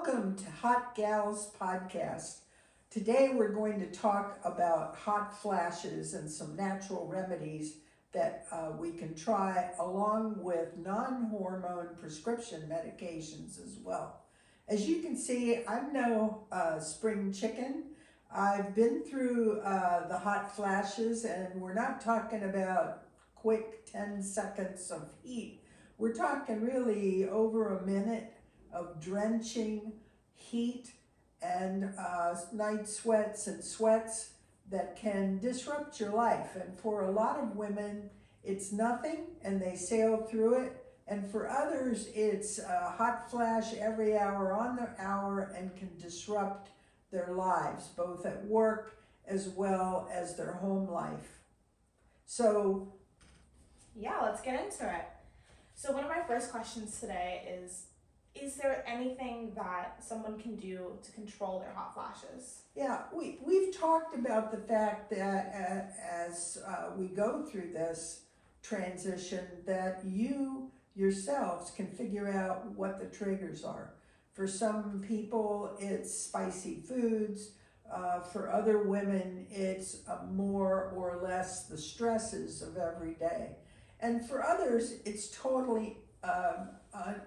Welcome to Hot Gals Podcast. Today we're going to talk about hot flashes and some natural remedies that we can try along with non-hormone prescription medications as well. As you can see, I'm no spring chicken. I've been through the hot flashes, and we're not talking about quick 10 seconds of heat. We're talking really over a minute of drenching heat and night sweats and sweats that can disrupt your life. And for a lot of women, it's nothing and they sail through it. And for others, it's a hot flash every hour on the hour and can disrupt their lives, both at work as well as their home life. So, yeah, let's get into it. So one of my first questions today is there anything that someone can do to control their hot flashes? yeah, we've talked about the fact that as we go through this transition, that you yourselves can figure out what the triggers are. For some people, it's spicy foods. For other women, it's more or less the stresses of every day. And for others, it's totally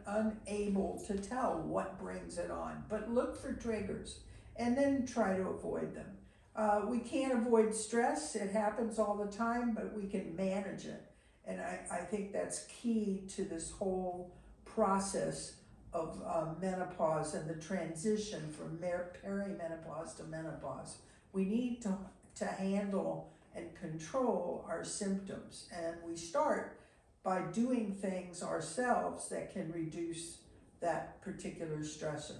unable to tell what brings it on. But look for triggers and then try to avoid them. We can't avoid stress. It happens all the time, but we can manage it. And I think that's key to this whole process of menopause and the transition from perimenopause to menopause. We need to handle and control our symptoms, and we start by doing things ourselves that can reduce that particular stressor.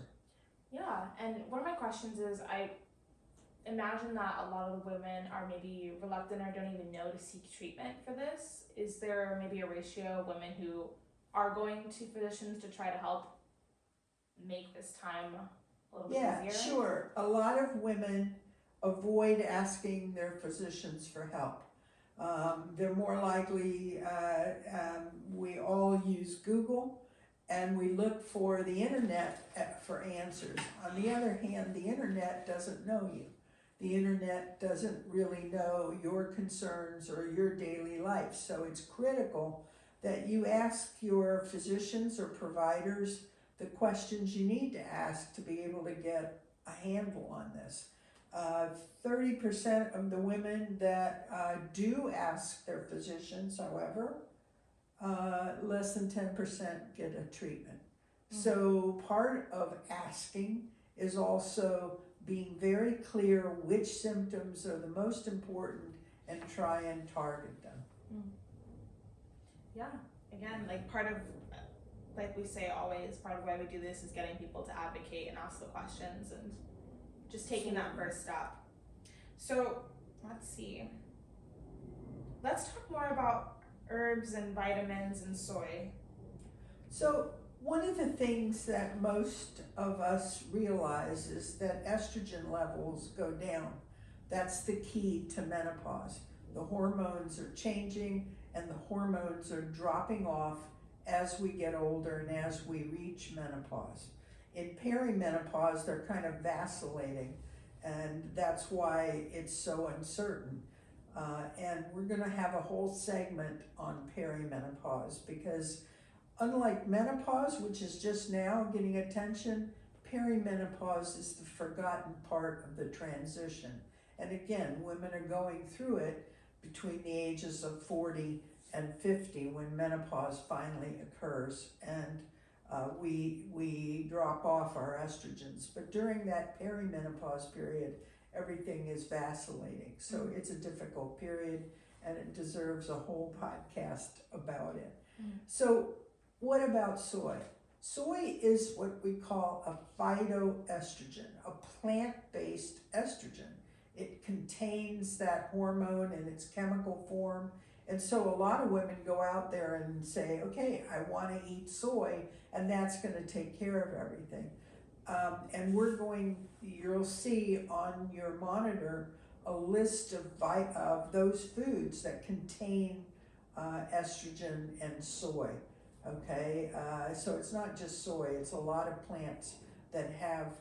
Yeah, and one of my questions is, I imagine that a lot of the women are maybe reluctant or don't even know to seek treatment for this. Is there maybe a ratio of women who are going to physicians to try to help make this time a little bit easier? Yeah, sure. A lot of women avoid asking their physicians for help. They're more likely, we all use Google and we look for the internet for answers. On the other hand, the internet doesn't know you. The internet doesn't really know your concerns or your daily life. So it's critical that you ask your physicians or providers the questions you need to ask to be able to get a handle on this. 30% of the women that do ask their physicians, however, less than 10% get a treatment. Mm-hmm. So part of asking is also being very clear which symptoms are the most important and try and target them. Mm. Yeah, again, like part of, like we say always, part of why we do this is getting people to advocate and ask the questions and just taking that first step. So let's see. Let's talk more about herbs and vitamins and soy. So one of the things that most of us realize is that estrogen levels go down. That's the key to menopause. The hormones are changing and the hormones are dropping off as we get older and as we reach menopause. In perimenopause, they're kind of vacillating, and that's why it's so uncertain. And we're gonna have a whole segment on perimenopause, because unlike menopause, which is just now getting attention, perimenopause is the forgotten part of the transition. And again, women are going through it between the ages of 40 and 50 when menopause finally occurs, and we drop off our estrogens. But during that perimenopause period, everything is vacillating. So it's a difficult period, and it deserves a whole podcast about it. So what about soy? Soy is what we call a phytoestrogen, a plant-based estrogen. It contains that hormone in its chemical form. And so a lot of women go out there and say, okay, I want to eat soy, and that's going to take care of everything. And you'll see on your monitor a list of those foods that contain estrogen and soy. Okay, so it's not just soy, it's a lot of plants that have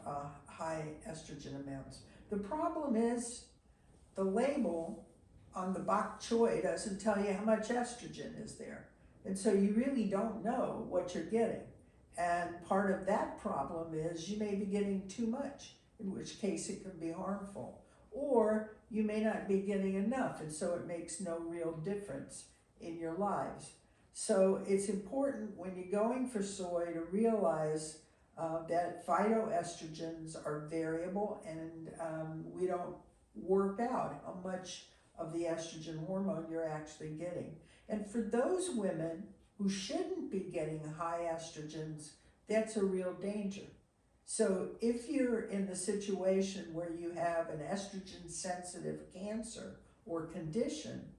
high estrogen amounts. The problem is the label on the bok choy doesn't tell you how much estrogen is there. And so you really don't know what you're getting. And part of that problem is you may be getting too much, in which case it can be harmful. Or you may not be getting enough, and so it makes no real difference in your lives. So it's important when you're going for soy to realize that phytoestrogens are variable, and we don't work out how much of the estrogen hormone you're actually getting. And for those women who shouldn't be getting high estrogens, that's a real danger. So if you're in the situation where you have an estrogen sensitive cancer or condition,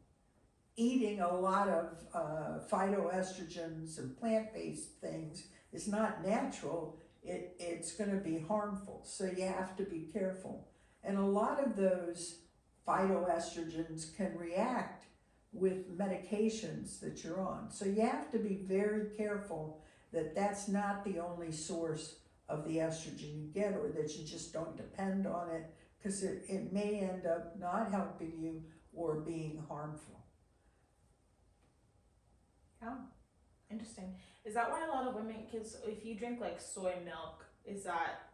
eating a lot of phytoestrogens and plant-based things is not natural. It's going to be harmful. So you have to be careful. And a lot of those phytoestrogens can react with medications that you're on. So you have to be very careful that that's not the only source of the estrogen you get, or that you just don't depend on it, because it may end up not helping you or being harmful. Yeah, interesting. Is that why a lot of women, because if you drink like soy milk, is that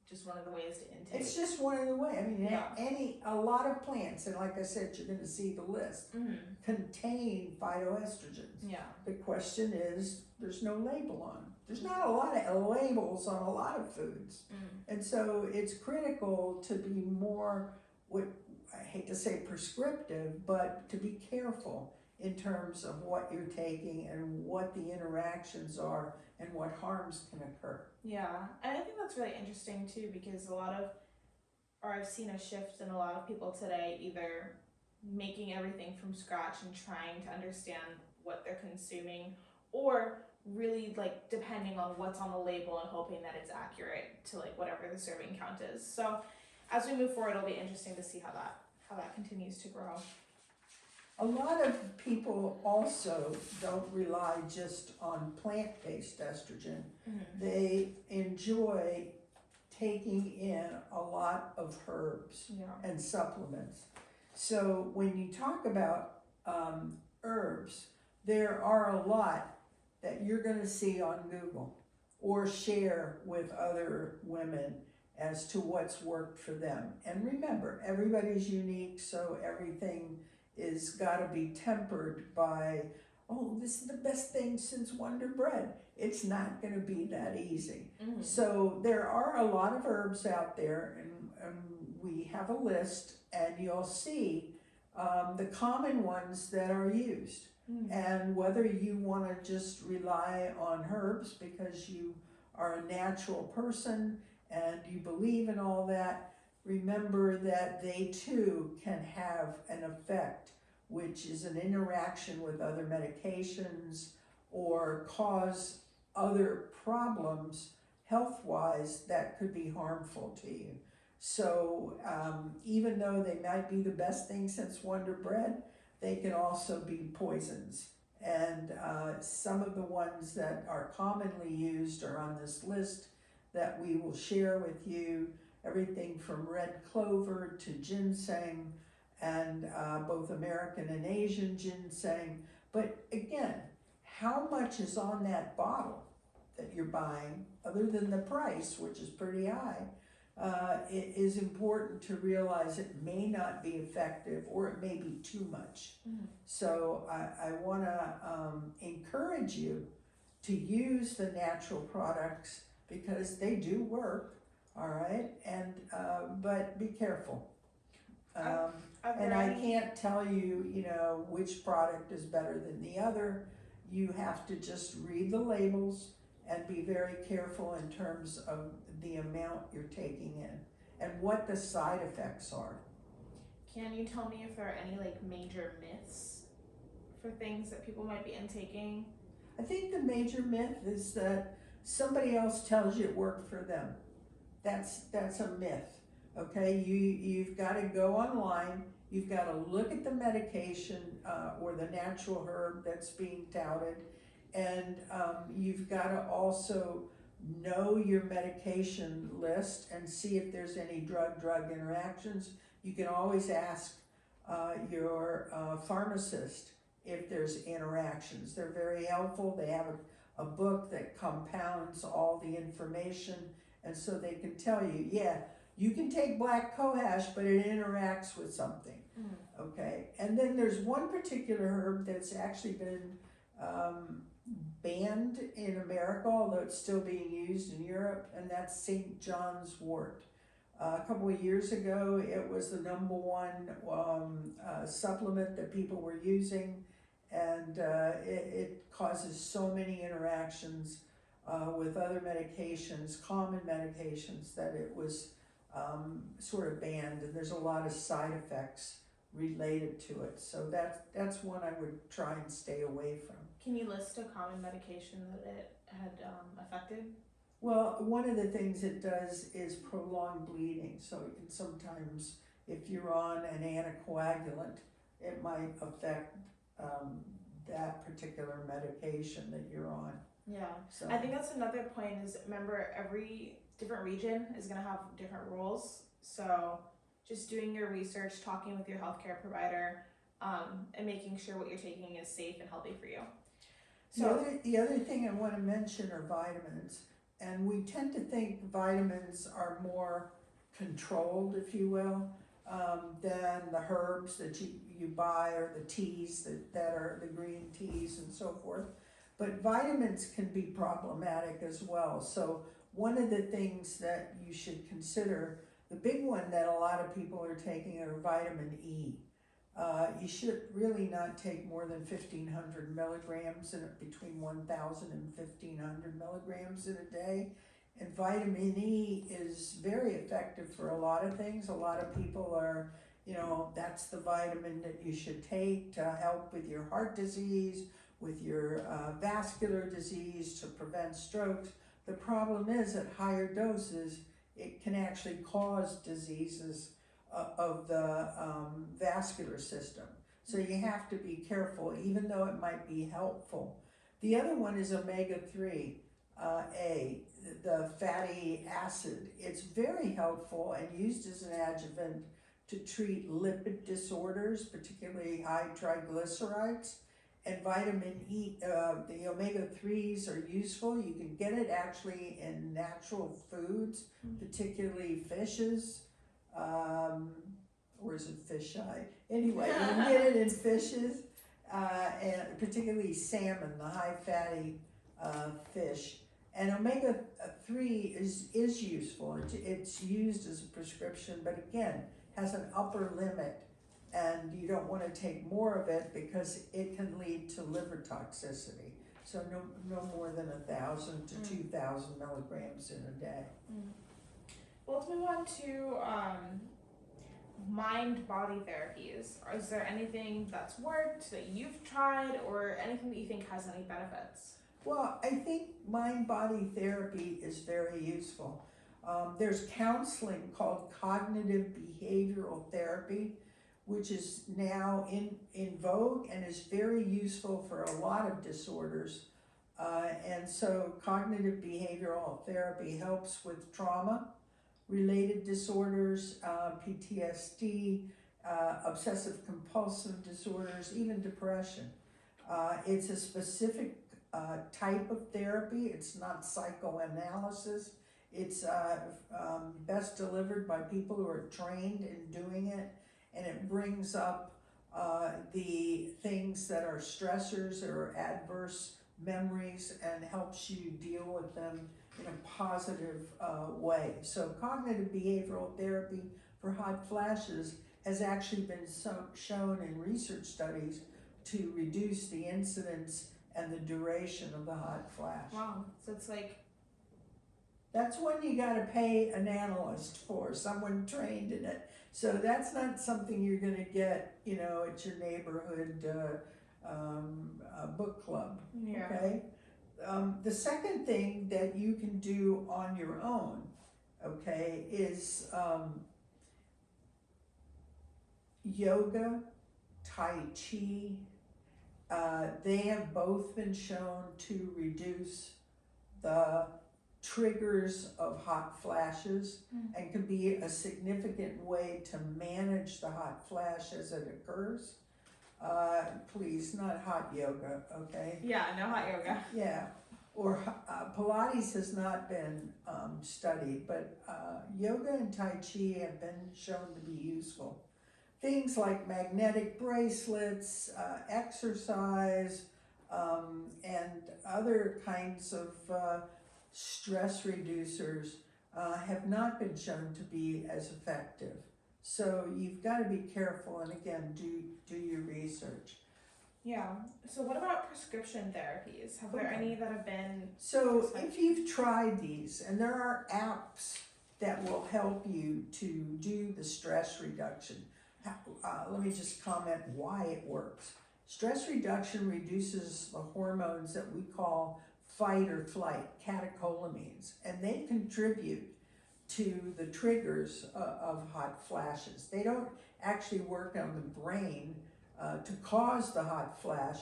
just one of the ways to intake? It's just one of the ways. I mean, Yeah. a lot of plants, and like I said, you're going to see the list, contain phytoestrogens. Yeah. The question is, there's no label on. There's not a lot of labels on a lot of foods. And so it's critical to be more, what I hate to say prescriptive, but to be careful in terms of what you're taking and what the interactions are and what harms can occur. Yeah, and I think that's really interesting too, because I've seen a shift in a lot of people today, either making everything from scratch and trying to understand what they're consuming, or really like depending on what's on the label and hoping that it's accurate to like whatever the serving count is. So as we move forward, it'll be interesting to see how that continues to grow. A lot of people also don't rely just on plant-based estrogen. They enjoy taking in a lot of herbs and supplements. So when you talk about herbs, there are a lot that you're going to see on Google or share with other women as to what's worked for them. And remember, everybody's unique, so everything is got to be tempered by, oh, this is the best thing since Wonder Bread. It's not going to be that easy. So there are a lot of herbs out there, and we have a list, and you'll see the common ones that are used. And whether you want to just rely on herbs because you are a natural person and you believe in all that, remember that they too can have an effect, which is an interaction with other medications or cause other problems health-wise that could be harmful to you. So even though they might be the best thing since Wonder Bread, they can also be poisons. And some of the ones that are commonly used are on this list that we will share with you. Everything from red clover to ginseng, and both American and Asian ginseng. But again, how much is on that bottle that you're buying, other than the price, which is pretty high? It is important to realize it may not be effective, or it may be too much. So I want to encourage you to use the natural products because they do work, all right? And but be careful. And I can't tell you, which product is better than the other. You have to just read the labels and be very careful in terms of the amount you're taking in and what the side effects are. Can you tell me if there are any like major myths for things that people might be intaking? I think the major myth is that somebody else tells you it worked for them. That's a myth. Okay, you've got to go online. You've got to look at the medication or the natural herb that's being touted, and you've got to also know your medication list and see if there's any drug-drug interactions. You can always ask your pharmacist if there's interactions. They're very helpful. They have a book that compounds all the information, and so they can tell you, yeah, you can take black cohosh, but it interacts with something. Okay, and then there's one particular herb that's actually been banned in America, although it's still being used in Europe, and that's St. John's wort. A couple of years ago, it was the number one supplement that people were using, and it causes so many interactions with other medications, common medications, that it was sort of banned, and there's a lot of side effects related to it. So that's one I would try and stay away from. Can you list a common medication that it had affected? Well, one of the things it does is prolong bleeding. So it can sometimes, if you're on an anticoagulant, it might affect that particular medication that you're on. Yeah, So I think that's another point is, remember, every different region is going to have different rules. So just doing your research, talking with your healthcare provider, and making sure what you're taking is safe and healthy for you. So the other thing I want to mention are vitamins. And we tend to think vitamins are more controlled, if you will, than the herbs that you buy, or the teas that are the green teas and so forth. But vitamins can be problematic as well. So one of the things that you should consider, the big one that a lot of people are taking, are vitamin E. You should really not take more than 1,500 milligrams, between 1,000 and 1,500 milligrams in a day. And vitamin E is very effective for a lot of things. A lot of people are, that's the vitamin that you should take to help with your heart disease, with your vascular disease, to prevent strokes. The problem is, at higher doses, it can actually cause diseases of the vascular system. So you have to be careful, even though it might be helpful. The other one is omega-3, the fatty acid. It's very helpful and used as an adjuvant to treat lipid disorders, particularly high triglycerides. And vitamin E, the omega-3s are useful. You can get it actually in natural foods, particularly fishes. Or is it fish eye? Anyway, you can get it in fishes, and particularly salmon, the high fatty fish. And omega-3 is useful. It's used as a prescription, but again, has an upper limit, and you don't want to take more of it because it can lead to liver toxicity. So no more than 1,000 to 2,000 milligrams in a day. Well, let's move on to mind-body therapies. Is there anything that's worked that you've tried, or anything that you think has any benefits? Well, I think mind-body therapy is very useful. There's counseling called cognitive behavioral therapy, which is now in vogue and is very useful for a lot of disorders. And so cognitive behavioral therapy helps with trauma-related disorders, PTSD, obsessive compulsive disorders, even depression. It's a specific type of therapy. It's not psychoanalysis. It's best delivered by people who are trained in doing it, and it brings up the things that are stressors or adverse memories and helps you deal with them in a positive way. So cognitive behavioral therapy for hot flashes has actually been shown in research studies to reduce the incidence and the duration of the hot flash. Wow, so it's like... That's one you gotta pay an analyst for, someone trained in it. So that's not something you're gonna get, at your neighborhood book club, okay? The second thing that you can do on your own, okay, is yoga, Tai Chi. They have both been shown to reduce the triggers of hot flashes and can be a significant way to manage the hot flash as it occurs. Please, not hot yoga, okay? Yeah, no hot yoga. Yeah, or Pilates has not been studied, but yoga and Tai Chi have been shown to be useful. Things like magnetic bracelets, exercise, and other kinds of stress reducers have not been shown to be as effective. So you've got to be careful, and again, do your research. Yeah. So what about prescription therapies? Have there Okay. any that have been? So if you've tried these, and there are apps that will help you to do the stress reduction. Let me just comment why it works. Stress reduction reduces the hormones that we call fight or flight, catecholamines, and they contribute to the triggers of hot flashes. They don't actually work on the brain to cause the hot flash,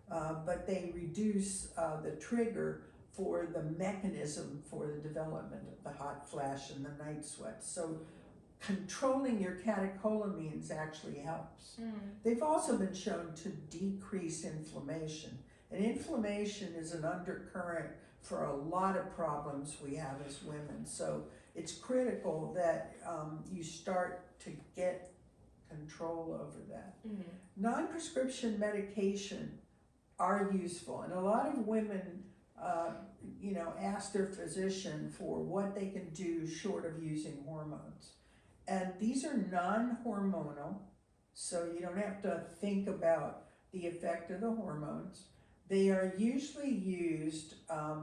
but they reduce the trigger for the mechanism for the development of the hot flash and the night sweats. So controlling your catecholamines actually helps. They've also been shown to decrease inflammation. And inflammation is an undercurrent for a lot of problems we have as women. So it's critical that you start to get control over that. Non-prescription medication are useful, and a lot of women ask their physician for what they can do short of using hormones. And these are non-hormonal, so you don't have to think about the effect of the hormones. They are usually used,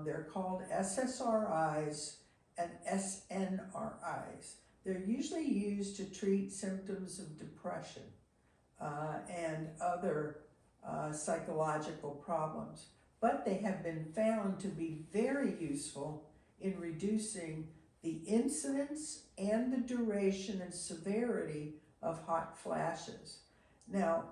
they're called SSRIs and SNRIs. They're usually used to treat symptoms of depression and other psychological problems. But they have been found to be very useful in reducing the incidence and the duration and severity of hot flashes. Now,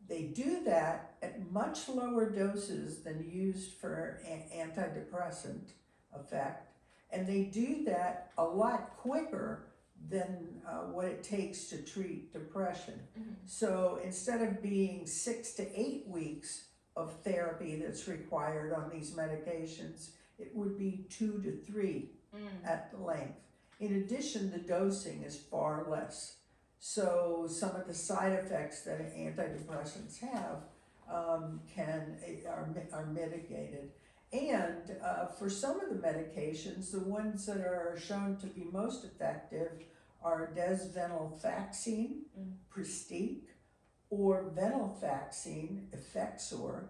they do that at much lower doses than used for antidepressant effect, and they do that a lot quicker than what it takes to treat depression. So instead of being 6 to 8 weeks of therapy that's required on these medications, it would be 2 to 3 at the length. In addition, the dosing is far less. So some of the side effects that antidepressants have are mitigated. And for some of the medications, the ones that are shown to be most effective are desvenlafaxine, Pristiq, or venlafaxine, Effexor.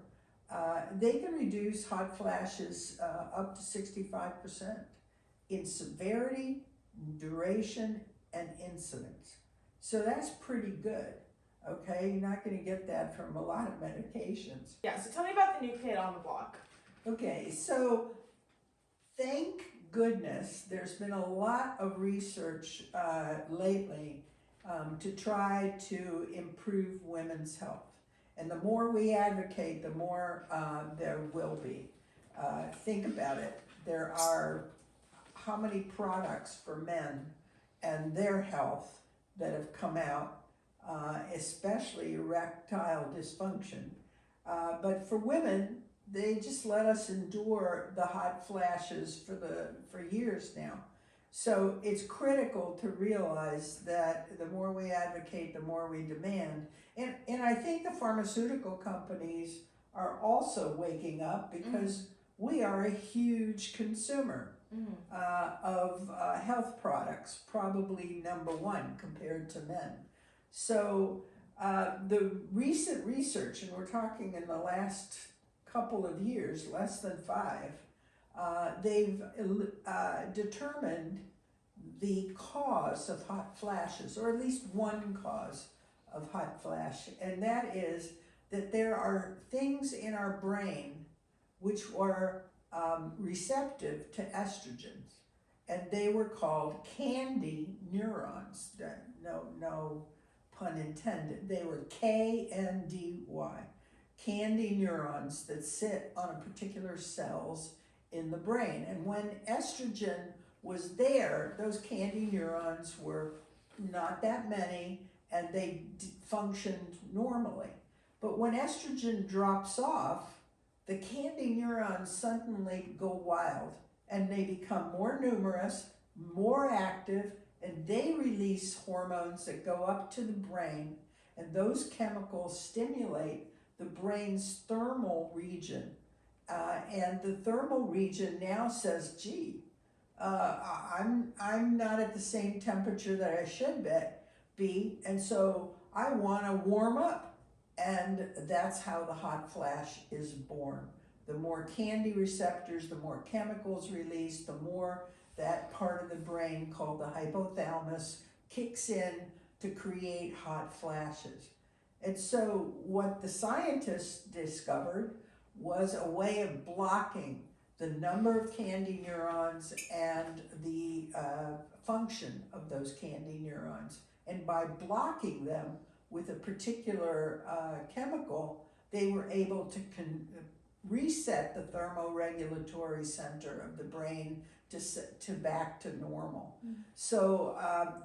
They can reduce hot flashes up to 65% in severity, duration, and incidence. So that's pretty good, okay? You're not going to get that from a lot of medications. Yeah, so tell me about the new kid on the block. Okay, so thank goodness there's been a lot of research lately to try to improve women's health. And the more we advocate, the more there will be. Think about it. There are how many products for men and their health that have come out, especially erectile dysfunction. But for women, they just let us endure the hot flashes for years now. So it's critical to realize that the more we advocate, the more we demand. And I think the pharmaceutical companies are also waking up because we are a huge consumer of health products, probably number one compared to men. So the recent research, and we're talking in the last couple of years, less than 5, they've determined the cause of hot flashes, or at least one cause of hot flash, and that is that there are things in our brain which were receptive to estrogens, and they were called candy neurons. No pun intended. They were KNDY, candy neurons that sit on particular cells in the brain. And when estrogen was there, those candy neurons were not that many, and they functioned normally. But when estrogen drops off, the candy neurons suddenly go wild, and they become more numerous, more active, and they release hormones that go up to the brain, and those chemicals stimulate the brain's thermal region. And the thermal region now says, gee, I'm not at the same temperature that I should be, and so I want to warm up. And that's how the hot flash is born. The more candy receptors, the more chemicals released, the more that part of the brain called the hypothalamus kicks in to create hot flashes. And so what the scientists discovered was a way of blocking the number of candy neurons and the function of those candy neurons. And by blocking them with a particular chemical, they were able to reset the thermoregulatory center of the brain to back to normal. So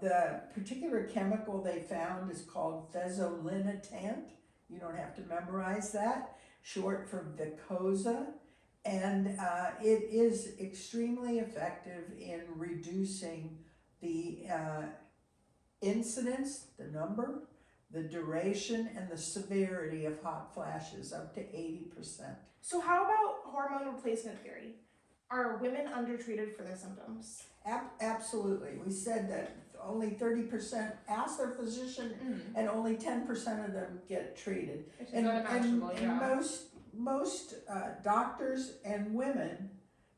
the particular chemical they found is called fezolinetant. You don't have to memorize that, short for Victoza. And it is extremely effective in reducing the incidence, the number, the duration, and the severity of hot flashes, up to 80%. So how about hormone replacement theory? Are women undertreated for their symptoms? Absolutely. We said that only 30% ask their physician, and only 10% of them get treated. Which is And unimaginable, yeah. most doctors and women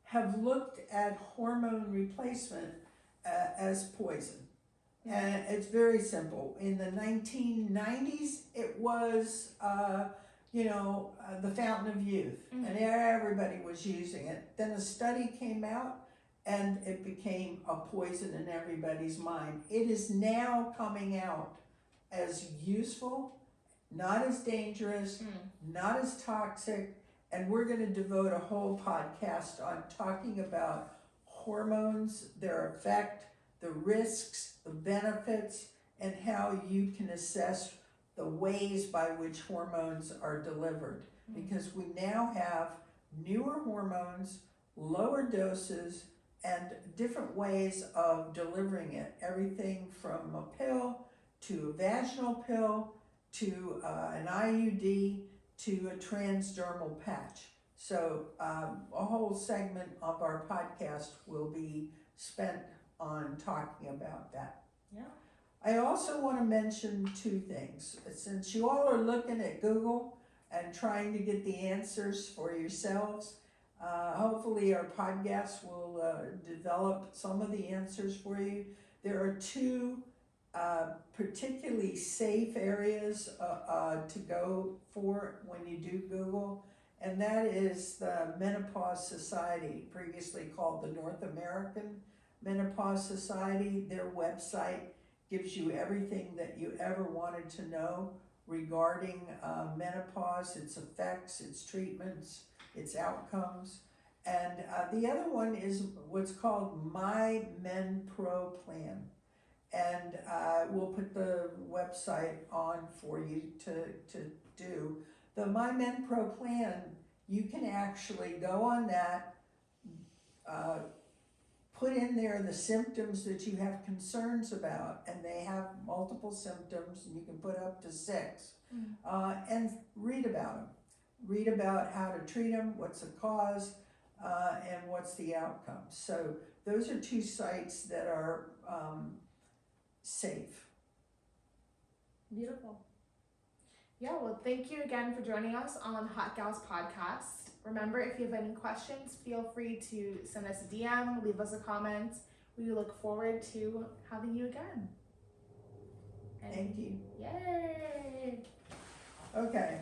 have looked at hormone replacement as poison. And it's very simple. In the 1990s, it was, the fountain of youth, and everybody was using it. Then a study came out, and it became a poison in everybody's mind. It is now coming out as useful, not as dangerous, not as toxic, and we're going to devote a whole podcast on talking about hormones, their effect, the risks, the benefits, and how you can assess the ways by which hormones are delivered. Because we now have newer hormones, lower doses, and different ways of delivering it. Everything from a pill to a vaginal pill to an IUD to a transdermal patch. So a whole segment of our podcast will be spent on talking about that. Yeah. I also want to mention two things. Since you all are looking at Google and trying to get the answers for yourselves, hopefully our podcast will develop some of the answers for you. There are two particularly safe areas to go for when you do Google, and that is the Menopause Society, previously called the North American Menopause Society. Their website gives you everything that you ever wanted to know regarding menopause, its effects, its treatments, its outcomes. And the other one is what's called My Men Pro Plan. And we'll put the website on for you to do. The My Men Pro Plan, you can actually go on that, put in there the symptoms that you have concerns about, and they have multiple symptoms, and you can put up to 6, and read about them. Read about how to treat them, what's the cause, and what's the outcome. So those are two sites that are safe. Beautiful. Yeah, well, thank you again for joining us on Hot Gals Podcast. Remember, if you have any questions, feel free to send us a DM, leave us a comment. We look forward to having you again. Thank you. Yay! Okay.